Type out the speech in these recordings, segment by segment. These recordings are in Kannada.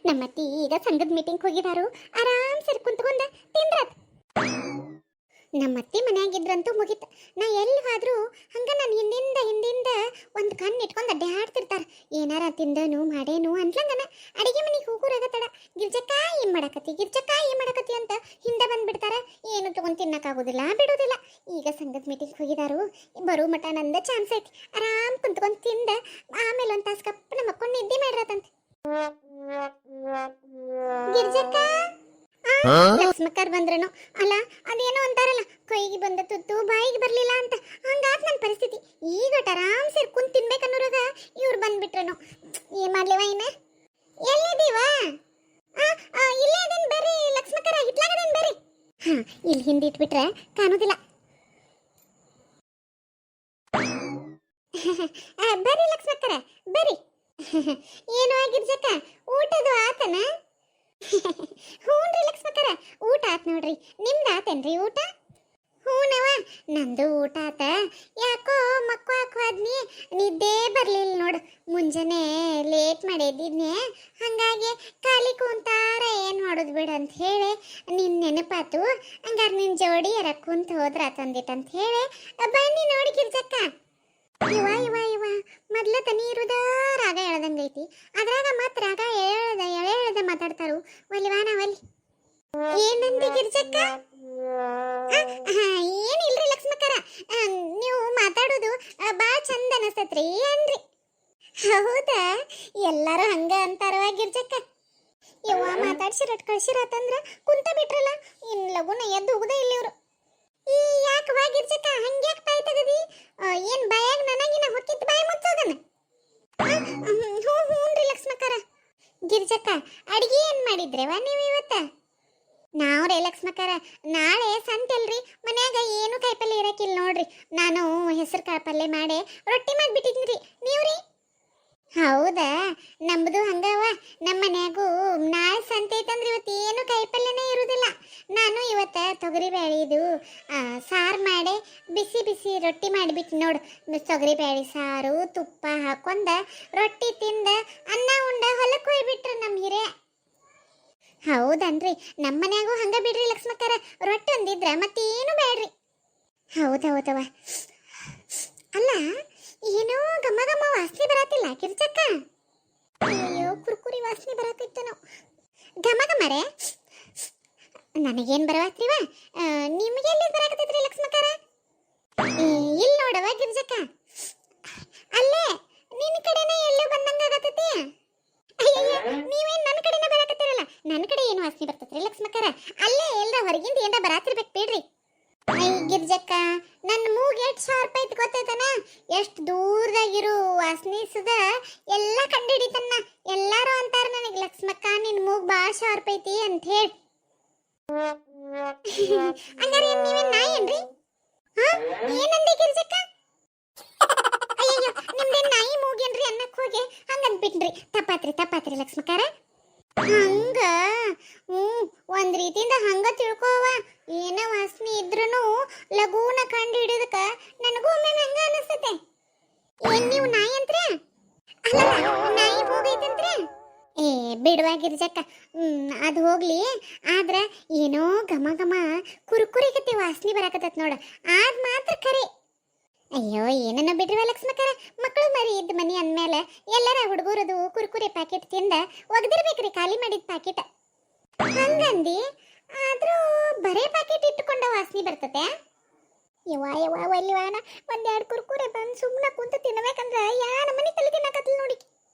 ನಮ್ಮತ್ತಿ ಈಗ ಸಂಘದ ಮೀಟಿಂಗ್ ಹೋಗಿದಾರು. ಆರಾಮ್ ಸರಿ ಕುಂತ್ಕೊಂಡ ತಿಂದ್ರಾತ್. ನಮ್ಮತ್ತಿ ಮನ್ಯಾಗಿದ್ರಂತೂ ಮುಗಿತ. ನಾ ಎಲ್ಲಿ ಹೋದ್ರು ಹಂಗ ನಾನು ಹಿಂದಿಂದ ಒಂದು ಕಣ್ಣು ಇಟ್ಕೊಂಡು ಅಡ್ಡಾಡ್ತಿರ್ತಾರ. ಏನಾರ ತಿಂದನು ಮಾಡೇನು ಅನ್ಲಂಗನ ಅಡಿಗೆ ಮನೆಗೆ ಹೋಗೋರಾಗ ತಡ ಗಿರ್ಜಕ್ಕ ಏನ್ ಮಾಡಕತ್ತಿ ಅಂತ ಹಿಂದೆ ಬಂದ್ಬಿಡ್ತಾರ. ಏನು ತಗೊಂಡ್ ತಿನ್ನಕ್ಕಾಗೋದಿಲ್ಲ ಬಿಡೋದಿಲ್ಲ. ಈಗ ಸಂಘದ ಮೀಟಿಂಗ್ ಹೋಗಿದಾರು. ಬರೋ ಮಟ ನಂದ ಚಾನ್ಸ್ ಐತಿ. ಆರಾಮ್ ಕುಂತ್ಕೊಂಡ್ ತಿಂದ ಆಮೇಲೆ ಒಂದು ತಾಸು ಕಪ್ಪನ ಮಕ್ಕೊಂಡು ನಿದ್ದೆ ಮಾಡಿರತ್ತಂತೆ. ಗಿರ್ಜಕ್ಕ ಲಕ್ಷ್ಮಕ್ಕರ್ ಬಂದ್ರನು ಅಲ್ಲ, ಅದೇನೋ ಅಂತಾರಲ್ಲ, ಕೈಗೆ ಬಂದ ತುತ್ತು ಬಾಯಿಗೆ ಬರ್ಲಿಲ್ಲ ಅಂತ. ಹಂಗಾತ್ ನನ್ನ ಪರಿಸ್ಥಿತಿ. ಈಗ ಆರಾಮ್ ಸೇರಿ ಕುಂತ್ ತಿನ್ಬೇಕನ್ನೋರಾಗ ಇವ್ರು ಬಂದ್ಬಿಟ್ರನು. ಏನ್ ಮಾಡ್ಲಿವ ಇನ್ನ? ಎಲ್ಲಿದೀವ? ಇಲ್ಲೇ ಅದೇನ್ ಬರ್ರಿ ಲಕ್ಷ್ಮಕ್ಕರ, ಹಿತ್ಲಾಗದೇನ್ ಬರ್ರಿ. ಇಲ್ಲಿ ಹಿಂದೆ ಇಟ್ಬಿಟ್ರೆ ಕಾಣೋದಿಲ್ಲ. ಬರ್ರಿ ಲಕ್ಷ್ಮಕ್ಕರ ಬರ್ರಿ. ಏನು ಆಗಿರ್ಜಕ್ಕ, ಊಟದು ಆತನ? ಹ್ಞೂನ್ರಿ ಲಕ್ಷ್ಮಕ್ಕರ, ಊಟ ಆತ್ ನೋಡ್ರಿ. ನಿಮ್ದು ಆತೇನ್ರಿ ಊಟ? ಹ್ಞೂನವ, ನಂದು ಊಟ ಆತ. ಯಾಕೋ ಮಕ್ಕು ಹಾಕೋದ್ನಿ, ನಿದ್ದೆ ಬರ್ಲಿಲ್ಲ ನೋಡು. ಮುಂಜಾನೆ ಲೇಟ್ ಮಾಡಿದ್ದಿದ್ನೆ, ಹಂಗಾಗಿ ಖಾಲಿ ಕುಂತಾರ ಏನು ಮಾಡೋದು ಬಿಡು ಅಂತ ಹೇಳಿ ನಿನ್ನ ನೆನಪಾತು. ಹಂಗಾರೆ ನಿನ್ನ ಜೋಡಿ ಯಾರ ಕುಂತ ಹೋದ್ರ ತಂದಿಟ್ಟು ಅಂತ ಹೇಳಿ ಬನ್ನಿ ನೋಡಿ ಗಿರ್ಜಕ್ಕ. ಇವ ಮೊದ್ಲ ತನಿ ಇರುದ ರಾಗ ಎಳ್ದಂಗೈತಿ. ಅದ್ರಾಗ ಮತ್ ರಾಗ ಎಳೆದ ಮಾತಾಡ್ತಾರು. ಒಲಿವಾನ ಒಲಿ. ಏನಂದಿ ಗಿರ್ಜಕ್ಕ? ಏನಿಲ್ರಿ ಲಕ್ಷ್ಮಕ್ಕರ, ನೀವು ಮಾತಾಡೋದು ಬಾಳ ಚಂದ ಅನಸ್ತತ್ರಿ ಏನ್ರಿ? ಹೌದಾ? ಎಲ್ಲಾರು ಹಂಗ ಅಂತಾರವ ಗಿರ್ಜಕ್ಕ. ಯವ್ವ ಮಾತಾಡ್ಸಿರಟ್ ಕಳ್ಸಿರತ್ತಂದ್ರ ಕುಂತ ಬಿಟ್ರಲ್ಲ, ಇನ್ ಲಗುನ ಎದ್ದು ಹೋಗುದ ಇಲ್ಲಿ ಇವ್ರು. ಈ ಯಾಕವಾ ಗಿರ್ಜಕ್ಕ ಹಂಗ್ಯಾಕ್ ಬಾಯಿ ತಗದಿ? ಏನ್ ಬಾಯಾಗ ನನಗಿನ ಹೊಕ್ಕಿತ್ ಬಾಯಿ ಮುಚ್ಚೋದನ? ಹ್ಞೂನ್ರಿ ಲಕ್ಷ್ಮಕ್ಕರ. ಗಿರ್ಜಕ್ಕ ಅಡಿಗೆ ಏನ್ ಮಾಡಿದ್ರೇವ ನೀವು ಇವತ್ತ? ನಾವ್ರೇ ಲಕ್ಷ್ಮಕ್ಕರ, ನಾಳೆ ಸಂತೆಲ್ರಿ, ಮನ್ಯಾಗ ಏನು ಕಾಯಿಪಲ್ಲೆ ಇರಕಿಲ್ಲ ನೋಡ್ರಿ. ನಾನು ಹೆಸರು ಕಾಳು ಪಲ್ಲೆ ಮಾಡಿ ರೊಟ್ಟಿ ಮಾಡಿಬಿಟ್ಟಿದ್ರಿ. ನೀವ್ರಿ? ಹೌದಾ? ನಮ್ದು ಹಂಗವ. ನಮ್ಮ ಮನ್ಯಾಗೂ ನಾಳೆ ಸಂತೆ ಐತಂದ್ರೆ ಇವತ್ತು ಏನು ಕಾಯಿಪಲ್ಲೆನೇ ಇರುವುದಿಲ್ಲ. ನಾನು ಇವತ್ತ ತೊಗರಿ ಬೇಳೆದು ಸಾರು ಮಾಡಿ ಬಿಸಿ ರೊಟ್ಟಿ ಮಾಡಿಬಿಟ್ಟು ನೋಡು. ತೊಗರಿ ಬೇಳೆ ಸಾರು ತುಪ್ಪ ಹಾಕೊಂಡ ರೊಟ್ಟಿ ತಿಂದ ಅನ್ನ ಉಂಡ ಹೊಲಕ್ಕೆ ಹೋಗ್ಬಿಟ್ರು ನಮ್ಮ ಹಿರಿಯ. ಹೌದನ್ರಿ, ನಮ್ಮ ಮನ್ಯಾಗೂ ಹಂಗ ಬಿಡ್ರಿ ಲಕ್ಷ್ಮಕ್ಕರ. ರೊಟ್ಟಿ ಒಂದಿದ್ರ ಮತ್ತೇನು ಬೇಡ್ರಿ. ಹೌದವ. ಅಲ್ಲ, ಏನೋ ಘಮ ವಾಸನೆ ಬರತ್ತಿಲ್ಲ ಗಿರ್ಜಕ್ಕ? ಅಯ್ಯೋ ಕುರ್ಕುರಿ ವಾಸನೆ ಬರತ್ತಿತ್ತನೋ. ಘಮರೇ ನನಗೇನ್ ಬರವತ್ರಿವ? ನಿಮ್ಗೆಲ್ಲಿ ಬರಾಕತ್ತೈತ್ರಿ ಲಕ್ಷ್ಮಕ್ಕರ? ಇಲ್ಲಿ ನೋಡವ ಗಿರ್ಜಕ್ಕ, ಅಲ್ಲೇ ನಿನ್ನ ಕಡೆನೇ ಎಲ್ಲೋ ಬಂದಂಗಾಗತ್ತೈತಿ. ಅಯ್ಯಯ್ಯ, ನೀವೇನ್ ನನ್ನ ಕಡೆನೇ ಬರಾಕತ್ತೀರಲ್ಲ, ನನ್ನ ಕಡೆ ಏನು ವಾಸನೆ ಬರ್ತೈತ್ರಿ ಲಕ್ಷ್ಮಕ್ಕರ? ಅಲ್ಲೇ ಎಲ್ಲ ಹೊರಗಿಂದ ಏನ ಬರಾತಿರ್ಬೇಕು ಬಿಡ್ರಿ. ಗಿರ್ಜಕ್ಕ, ನನ್ನ ಮೂಗ್ ಎಷ್ಟು ಶಾರ್ಪ್ ಐತಿ ಗೊತ್ತೈತನ? ಎಷ್ಟು ದೂರದಾಗಿರು ವಾಸನಿಸದ ಎಲ್ಲ ಕಂಡು ಹಿಡಿತನ್ನ. ಎಲ್ಲಾರು ಅಂತಾರ ನನಗೆ, ಲಕ್ಷ್ಮಕ್ಕ ನಿನ್ ಮೂಗ್ ಭಾಳ ಶಾರ್ಪ್ ಐತಿ ಅಂತ ಹೇಳಿ. ಹಂಗಾರೆ ನೀವೇನ್ ನಾಯಿ ಏನ್ರಿ? ಏನಂದಿ ಗಿರ್ಜಕ್ಕ? ಅಯ್ಯಯ್ಯೋ, ನಿಮ್ದೇನ್ ನಾಯಿ ಮೂಗೇನ್ರಿ ಅನ್ನಕ್ ಹೋಗಿ ಹಂಗಂದ್ಬಿಟ್ರಿ. ತಪ್ಪಾತ್ರಿ ಲಕ್ಷ್ಮಕ್ಕರ. ಹಂಗ ಒಂದ್ ರೀತಿಯಿಂದ ಹಂಗ ತಿಳ್ಕೋವ. ಏನ ವಾಸನೆ ಇದ್ರೂ ಲಗೂನ ಕಂಡು ಹಿಡಿದಕ್ಕ ನನಗೂ ಒಮ್ಮೆ ಹಂಗ ಅನಿಸ್ತತೆ. ಏನ್ ನೀವು ನಾಯಿ ಅಂತ್ರಿ? ಅಲ್ಲ, ನಾಯಿ ಮೂಗೈತಂತ್ರಿ? ಏ ಬಿಡುವ ಗಿರ್ಜಕ್ಕ, ಅದು ಹೋಗ್ಲಿ. ಆದ್ರ ಏನೋ ಘಮ ಕುರ್ಕುರಿಗತಿ ವಾಸನೆ ಬರಾಕತ್ತತ್ ನೋಡ, ಆದ್ ಮಾತ್ರ ಖರೆ. ಅಯ್ಯೋ ಏನನ್ನ ಬಿಡ್ರಿವ ಲಕ್ಷ್ಮಕ್ಕರ, ಮಕ್ಕಳು ಮರಿ ಇದ್ದ ಮನಿ ಅಂದ್ಮೇಲೆ ಎಲ್ಲರ ಹುಡುಗರದು ಕುರ್ಕುರಿ ಪ್ಯಾಕೆಟ್ ತಿಂದ ಒಗದಿರ್ಬೇಕ್ರಿ ಖಾಲಿ ಮಾಡಿದ ಪ್ಯಾಕೆಟ್. ಹಂಗಂದಿ ಆದ್ರೂ ಬರೇ ಪ್ಯಾಕೆಟ್ ಇಟ್ಟುಕೊಂಡ ವಾಸನೆ ಬರ್ತತೆ. ಯವ್ವ ಒಲ್ಲಿವಾನ, ಒಂದೆರಡು ಕುರ್ಕುರೆ ಬಂದು ಸುಮ್ಮನೆ ಕುಂತ ತಿನ್ಬೇಕಂದ್ರ ಯಾ ನಮ್ಮನಿ ತಲೆ ತಿನ್ನಕತ್ತಲ್ ನೋಡಿ.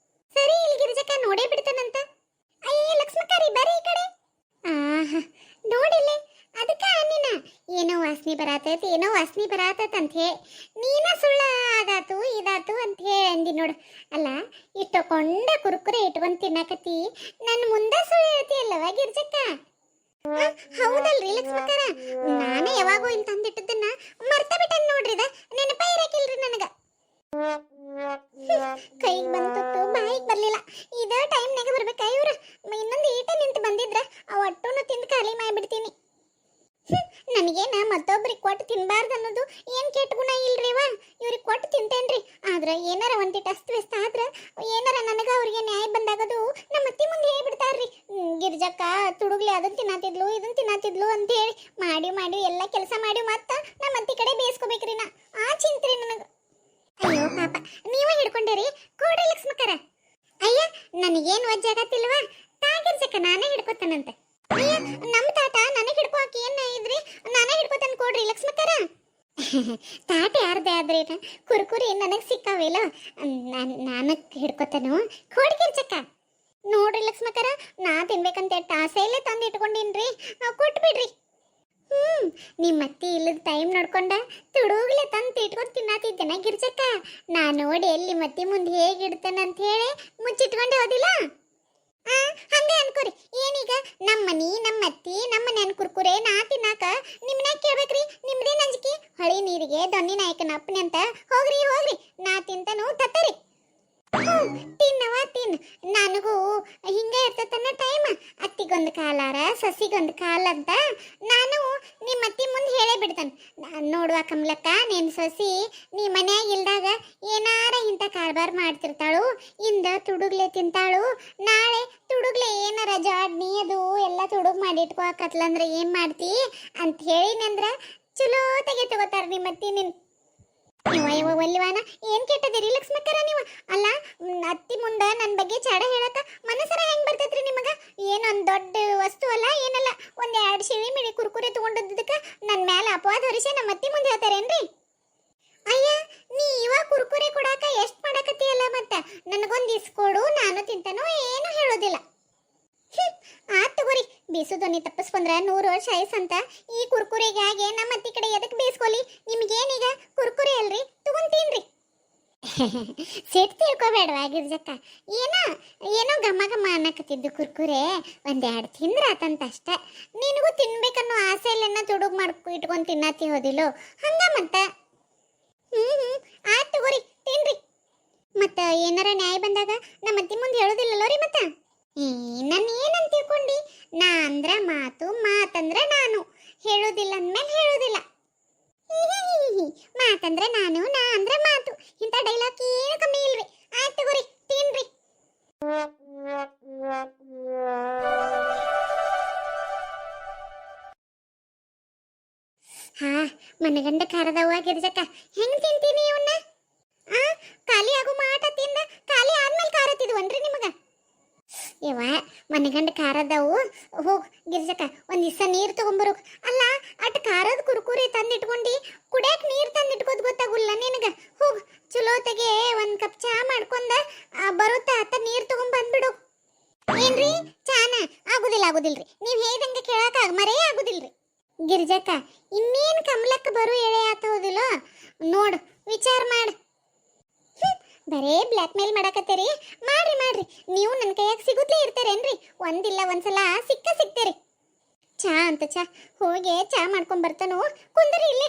ಸರಿ, ಇಲ್ಲಿ ಗಿರ್ಜಕ್ಕ ನೋಡೇ ಬಿಡ್ತಾನಂತ. ಅಯ್ಯ ಲಕ್ಷ್ಮಕ್ಕರಿ ಬರ್ರಿ ಈ ಕಡೆ. ನೋಡಿಲ್ಲಿ, ಅದಕ್ಕ ನೀನ ಏನೋ ವಾಸನೆ ಬರಾತೈತಿ ಅಂತ ಹೇಳಿ ನೀನ ಸುಳ್ಳ ಅದಾತು ಇದಾತು ಅಂತ ಹೇಳಿ ಅಂದಿ ನೋಡು. ಅಲ್ಲ, ಇಟ್ಟುಕೊಂಡ ಕುರ್ಕುರೆ ಇಟ್ಕೊಂಡ್ ತಿನ್ನಕತ್ತಿ, ನನ್ನ ಮುಂದೆ ಸುಳ್ಳು ಹೇಳ್ತಿ ಅಲ್ಲವ ಗಿರ್ಜಕ್ಕ? ಹೌದಲ್ರಿ ಲಕ್ಷ್ಮಕ್ಕರ, ನಾನೇ ಯಾವಾಗೂ ಇಲ್ಲಿ ತಂದಿಟ್ಟದನ್ನ ಮರ್ತ ಬಿಟ್ಟನ್ ನೋಡ್ರಿ. ನೆನಪ ಇರಕಿಲ್ರಿ ನನಗ. ಕೈಗೆ ಬಂತು ಬಾಯಿಗೆ ಬರ್ಲಿಲ್ಲ. ಇದ ಟೈಮ್ನಾಗ ಬರ್ಬೇಕ ಇವ್ರ. ಇನ್ನೊಂದು ಈಟ ನಿಂತು ಬಂದಿದ್ರ ಆ ಒಟ್ಟುನು ತಿಂದು ಖಾಲಿ ಮಾಡಿಬಿಡ್ತೀನಿ. ನನಗೇನ ಮತ್ತೊಬ್ರಿಗೆ ಕೊಟ್ಟು ತಿನ್ಬಾರ್ದು ಅನ್ನೋದು ಏನ್ ಕೆಟ್ಟ ಗುಣ ಇಲ್ರಿವ. ಇವ್ರಿಗೆ ಕೊಟ್ಟು ತಿಂತೇನ್ರಿ, ಆದ್ರ ಏನಾರ ಒಂದಿಟ್ಟು ಅಸ್ತವ್ಯಸ್ತ ಆದ್ರ ಏನಾರ ನನಗ ಅವ್ರಿಗೆ ನ್ಯಾಯ ಬಂದಾಗದು ನಮ್ಮ ಅತ್ತಿ ಮುಂದೆ ಹೇಳ್ಬಿಡ್ತಾರ್ರಿ. ಗಿರ್ಜಕ್ಕ ತುಡುಗ್ಲಿ ಅದನ್ನ ತಿನ್ನಾತಿದ್ಲು ಇದನ್ನ ತಿನ್ನಾತಿದ್ಲು ಅಂತ ಹೇಳಿ ಮಾಡಿ ಮಾಡಿ ಎಲ್ಲ ಕೆಲಸ ಮಾಡಿ ಮತ್ತ ನಮ್ಮ ಅತ್ತಿ ಕಡೆ ಬೇಯಿಸ್ಕೋಬೇಕ್ರಿ ನಾ. ಆ ಚಿಂತ್ರಿ ನನಗ. ಅಯ್ಯೋ ಪಾಪ ನೀವೇ ಹಿಡ್ಕೊಂಡಿರಿ ಕೋಡಿ ಲಕ್ಷ್ಮಕ್ಕರ. ಅಯ್ಯ ನನಗೇನು ವಜ್ಜಾಗತ್ತಿಲ್ವಾ, ತಾಗಿರ್ಸಕ್ಕ ನಾನೇ ಹಿಡ್ಕೊತಾನಂತೆ. ಅಯ್ಯ ನಮ್ಮ ತಾತ ನನಗೆ ಹಿಡ್ಕೋಕೆ ಏನ್ ಇದ್ರಿ, ನಾನೇ ಹಿಡ್ಕೋತಾನ ಕೊಡ್ರಿ ಲಕ್ಷ್ಮಕ್ಕರ. ತಾಟ ಯಾರ್ದೇ ಆದ್ರೆ ಕುರ್ಕುರಿ ನನಗೆ ಸಿಕ್ಕಾವಿಲ್ಲ, ನಾನು ಹಿಡ್ಕೊತಾನು ಕೋಡಿಗಿರ್ಚಕ್ಕ. ನೋಡ್ರಿ ಲಕ್ಷ್ಮಕ್ಕರ, ನಾ ತಿನ್ಬೇಕಂತ ಆಸೆ ಇಲ್ಲೇ ತಂದು ಇಟ್ಕೊಂಡಿನ್ರಿ, ಕೊಟ್ಬಿಡ್ರಿ. ನಿಮ್ಮ ಅತ್ತಿ ಇಲ್ಲದ ಟೈಮ್ ನೋಡ್ಕೊಂಡ ತುಡುಗ್ಲೆ ತಂದು ಇಟ್ಕೊಂಡು ತಿನ್ನಾತಿದ್ದೇನ ಗಿರ್ಜಕ್ಕ. ನಾ ನೋಡಿ ಎಲ್ಲಿ ಮತ್ತಿ ಮುಂದೆ ಹೇಗೆ ಇಡ್ತೇನೆ ಅಂತ ಹೇಳಿ ಮುಚ್ಚಿಟ್ಕೊಂಡೆ ಹೋದಿಲ್ಲ. ಹಂಗೆ ಅನ್ಕೋರಿ. ಏನೀಗ ನಮ್ಮನಿ ನಮ್ಮ ಅತ್ತಿ ನಮ್ಮ ನೆನ್ ಕುರ್ಕುರೆ ನಾ ತಿನ್ನಾಕ ನಿಮ್ನ ಕೇಳ್ಬೇಕ್ರಿ? ನಿಮ್ದೇನ್ ಅಂಜಿಕೆ? ಹೊಳಿ ನೀರಿಗೆ ದೊಣ್ಣಿ ನಾಯಕನ ಅಪ್ಪನೆ ಅಂತ ಹೋಗ್ರಿ ಹೋಗ್ರಿ, ನಾ ತಿಂತನು ತತ್ತರಿ. ತಿನ್ನವ ತಿನ್, ನನಗೂ ಹಿಂಗೆ ಇರ್ತತನ್ನ ಟೈಮ್. ಅತ್ತಿಗೊಂದು ಕಾಲಾರ ಸಸಿಗೊಂದು ಕಾಲಂತ ನಾನು ನಿಮ್ಮ ಅತ್ತಿ ಮುಂದೆ ಹೇಳೇ ಬಿಡ್ತಾನೆ. ನೋಡುವ ಕಮಲಕ್ಕ, ನಿನ್ನ ಸಸಿ ನೀ ಮನ್ಯಾಗ ಇಲ್ದಾಗ ಏನಾರ ಇಂಥ ಕಾರ್ಬಾರ್ ಮಾಡ್ತಿರ್ತಾಳು, ಇಂದ ತುಡುಗ್ಲೆ ತಿಂತಾಳು, ನಾಳೆ ತುಡುಗ್ಲೆ ಏನಾರ ಜಾಡ್ನಿ ಅದು ಎಲ್ಲ ತುಡುಗ್ ಮಾಡಿ ಇಟ್ಕೋಕತ್ಲಂದ್ರೆ ಏನು ಮಾಡ್ತಿ ಅಂತ ಹೇಳಿನಂದ್ರ ಚಲೋ ತೆಗೆ ತಗೋತಾರ ನಿಮ್ಮ ಅತ್ತಿ. ಒಲ್ಲಿವಾನ ಏನ್ ಕೆಟ್ಟದಿರಿ ಲಕ್ಷ್ಮಕ್ಕರ ನೀವು? ಅಲ್ಲ ಅತ್ತಿ ಮುಂದ ನನ್ನ ಬಗ್ಗೆ ಚಾಡ ಹೇಳಕ ಮನಸ್ಸರ ಹೆಂಗ್ ಬರ್ತೈತ್ರಿ ನಿಮಗ? ಏನೊಂದ್ ದೊಡ್ಡ ವಸ್ತು ಅಲ್ಲ ಏನಲ್ಲ, ಒಂದ್ 2 ಶಿಳಿ ಮಿಳಿ ಕುರ್ಕುರೆ ತಗೊಂಡದಕ್ಕ ನನ್ನ ಮೇಲೆ ಅಪವಾದ ಹೊರಿಸಿ ನಮ್ಮ ಅತ್ತಿ ಮುಂದೆ ಹೇಳ್ತಾರೇನ್ರಿ? ಅಯ್ಯ ನೀ ಇವಾಗ ಕುರ್ಕುರೆ ಕೊಡಾಕ ಎಷ್ಟ್ ಮಾಡಕತ್ತೀಯಲ್ಲ, ಮತ್ತ ನನಗೊಂದು ಇಸ್ಕೊಡು ನಾನು ತಿಂತಾನೋ ಏನು ಹೇಳೋದಿಲ್ಲ. ಆತ್ ತಗೋರಿ, ಬೇಸುದೊನ್ನಿ ತಪ್ಪಿಸ್ಕೊಂಡ್ರ 100 ವರ್ಷ ಆಯ್ಸಂತ. ಈ ಕುರ್ಕುರೆಗೆ ನಮ್ಮ ಅತ್ತಿ ಕಡೆ ಎದಕ್ ಬೇಯಿಸ್ಕೊಲಿ? ನಿಮ್ಗೇನೀಗ ಕುರ್ಕುರೆ ಅಲ್ರಿ, ತಗೊಂತೀನ್ರಿ. ಸಿಟ್ಟು ತಿಳ್ಕೊಬೇಡವಾ ಗಿರ್ಜಕ್ಕ, ಏನೋ ಏನೋ ಘಮ ಘಮ ಅನ್ನಕತ್ತಿದ್ದು ಕುರ್ಕುರೆ 1-2 ತಿಂದ್ರ ಆತಂತ ಅಷ್ಟೇ. ನಿನಗೂ ತಿನ್ಬೇಕನ್ನೋ ಆಸೆಯಲ್ಲೆನ್ನ ತುಡುಗ್ ಮಾಡ್ಕೊ ಇಟ್ಕೊಂಡು ತಿನ್ನತಿ ಹೋದಿಲ್ಲೋ ಹಂಗ ಮತ್ತ. ಆತ್ ತಗೋರಿ ತಿನ್ರಿ. ಮತ್ತ ಏನಾರ ನ್ಯಾಯ ಬಂದಾಗ ನಮ್ಮ ಅತ್ತಿ ಮುಂದೆ ಹೇಳೋದಿಲ್ಲಲ್ಲೋ ರೀ ಮತ್ತ? ನಾನು ಏನಂತ ತಿಳ್ಕೊಂಡಿ? ನಾ ಅಂದ್ರ ಮಾತು, ಮಾತಂದ್ರ ನಾನು, ಹೇಳೋದಿಲ್ಲ ಅಂದ್ಮೇಲೆ ಹೇಳೋದಿಲ್ಲ. ಮಾತಂದ್ರೆ ನಾನು, ನಾ ಅಂದ್ರ ಮಾತು, ಇಂಥ ಡೈಲಾಗ್ ಏನು ಕಮ್ಮಿ ಇಲ್ರಿ. ಆಯ್ತು ತಗೋರಿ ತಿನ್ರಿ. ಮನಗಂಡ ಖಾರದವ್ವ ಗಿರ್ಜಕ್ಕ, ಹೆಂಗ್ ತಿಂತೀನಿ ಇವನ್ನ? ಖಾಲಿ ಆಗು ಮಾಟ ತಿಂದ ಖಾಲಿ ಆದ್ಮೇಲೆ ಖಾರ ತಿದ್ವನ್ರಿ ನಿಮಗ? ಇವ ಮನೆಗಂಡ ಖಾರದವು. ಹೋಗ್ ಗಿರ್ಜಕ್ಕ, ಒಂದ್ ದಿವಸ ನೀರು ತಗೊಂಬರು. ಅಲ್ಲ ಅಟ್ ಖಾರದ ಕುರ್ಕುರಿ ತಂದಿಟ್ಕೊಂಡು ಕುಡಿಯಕ್ ನೀರು ತಂದಿಟ್ಕೋದ್ ಗೊತ್ತಾಗುಲ್ಲ ನಿನಗ? ಹೋಗ್ ಚಲೋತೆಗೆ 1 ಕಪ್ ಚಹಾ ಮಾಡ್ಕೊಂಡ ಬರುತ್ತಾ ಅತ್ತ ನೀರು ತಗೊಂಡ್ ಬಂದ್ಬಿಡು. ಏನ್ರಿ ಚಾನ? ಆಗುದಿಲ್ರಿ, ನೀವ್ ಹೇಳ್ದಂಗೆ ಕೇಳಾಕ ಮರೇ ಆಗುದಿಲ್ರಿ. ಗಿರ್ಜಕ್ಕ, ಇನ್ನೇನ್ ಕಮಲಕ್ಕ ಬರು ಎಳೆ ಆತ ಹೋದಿಲ್ಲ ನೋಡು, ವಿಚಾರ ಮಾಡು. ಬರೇ ಬ್ಲ್ಯಾಕ್ ಮೇಲ್ ಮಾಡಕತ್ತೀರಿ. ಮಾಡ್ರಿ ನೀವು ನನ್ನ ಕೈಯಾಗ ಸಿಗುತ್ತಲೇ ಇರ್ತೀರೇನ್ರಿ? ಒಂದಿಲ್ಲ ಒಂದ್ಸಲ ಸಿಗ್ತೀರಿ. ಚಾ ಅಂತ ಚಾ, ಹೋಗಿ ಚಾ ಮಾಡ್ಕೊಂಡ್ ಬರ್ತಾನು, ಕುಂದ್ರಿ ಇಲ್ಲಿ.